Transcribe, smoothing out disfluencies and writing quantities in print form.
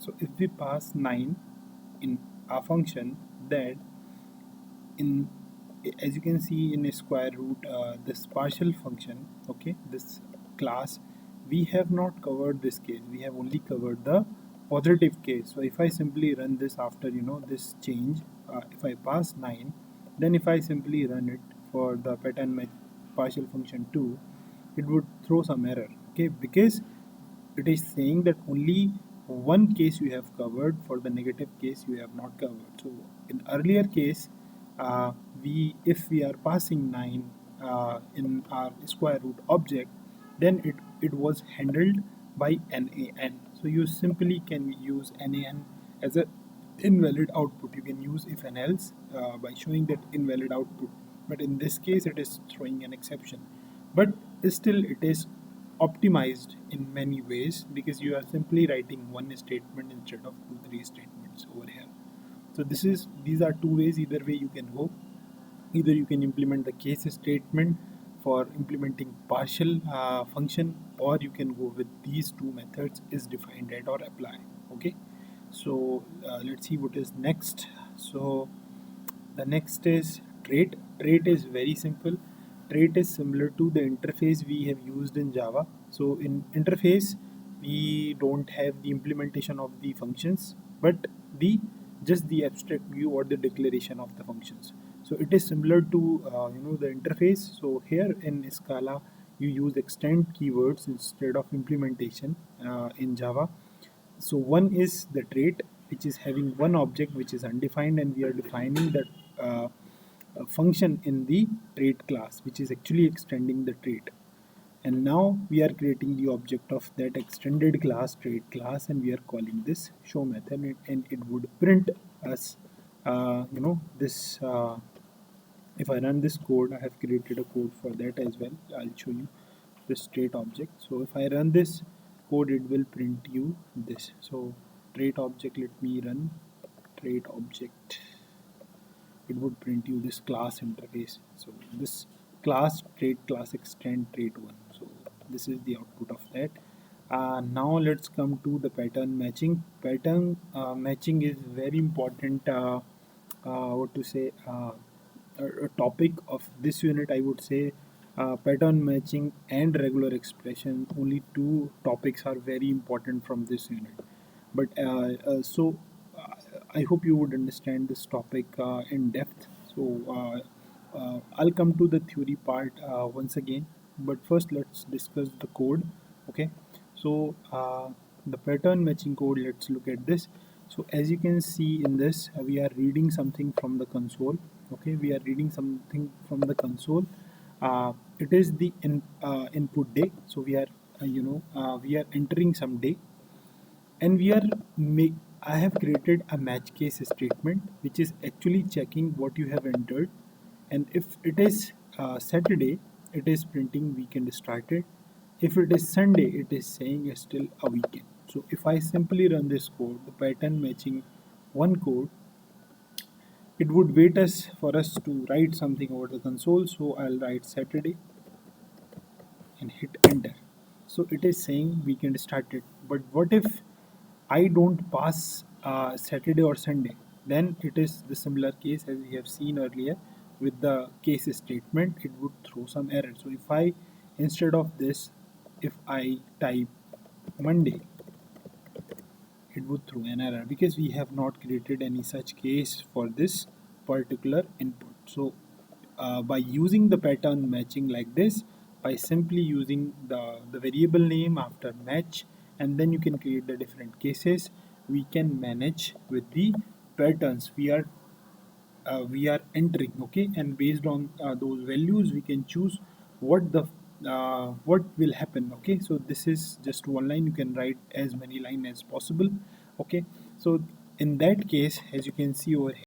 So if we pass 9 in our function, that in, as you can see in a square root, this partial function, okay, this class, we have not covered this case, we have only covered the positive case. So if I simply run this after this change, if I pass 9, then if I simply run it for the pattern match partial function 2, it would throw some error, okay, because it is saying that only one case you have covered, for the negative case you have not covered. So in earlier case, uh, we if we are passing 9 in our square root object, then it was handled by NaN. So you simply can use NaN as a invalid output. You can use if and else by showing that invalid output, but in this case it is throwing an exception. But still it is optimized in many ways, because you are simply writing one statement instead of two three statements over here. So these are two ways. Either way you can go. Either you can implement the case statement for implementing partial function, or you can go with these two methods, is defined at or apply. Okay, so let's see what is next. So the next is trait. Trait is very simple. Trait is similar to the interface we have used in Java. So in interface, we don't have the implementation of the functions, but the just the abstract view or the declaration of the functions. So it is similar to the interface. So here in Scala, you use extend keywords instead of implementation in Java. So one is the trait, which is having one object which is undefined, and we are defining that function in the trait class, which is actually extending the trait. And now we are creating the object of that extended class, trait class, and we are calling this show method, and it would print us this. If I run this code, I have created a code for that as well. I'll show you this trait object. So if I run this code, it will print you this. So trait object, let me run trait object. It would print you this class interface. So this class trait class extend trait one. So this is the output of that. Now let's come to the pattern matching. Pattern matching is very important. What to say? A topic of this unit, I would say. Pattern matching and regular expression, only two topics are very important from this unit. But I hope you would understand this topic in depth. So I'll come to the theory part once again, but first let's discuss the code. Okay, so the pattern matching code, let's look at this. So as you can see in this, we are reading something from the console. Okay, we are reading something from the console. It is the input day. So we are we are entering some day, and we are make I have created a match case statement, which is actually checking what you have entered, and if it is Saturday, it is printing weekend started. If it is Sunday, it is saying it's still a weekend. So if I simply run this code, the pattern matching one code, it would wait us for us to write something over the console. So I'll write Saturday and hit enter. So it is saying weekend started. But what if I don't pass Saturday or Sunday? Then it is the similar case as we have seen earlier with the case statement. It would throw some error. So if I, instead of this, if I type Monday, it would throw an error, because we have not created any such case for this particular input. So by using the pattern matching like this, by simply using the variable name after match, and then you can create the different cases, we can manage with the patterns we are entering. Okay, and based on those values, we can choose what will happen. Okay, so this is just one line. You can write as many line as possible. Okay, so in that case, as you can see over here,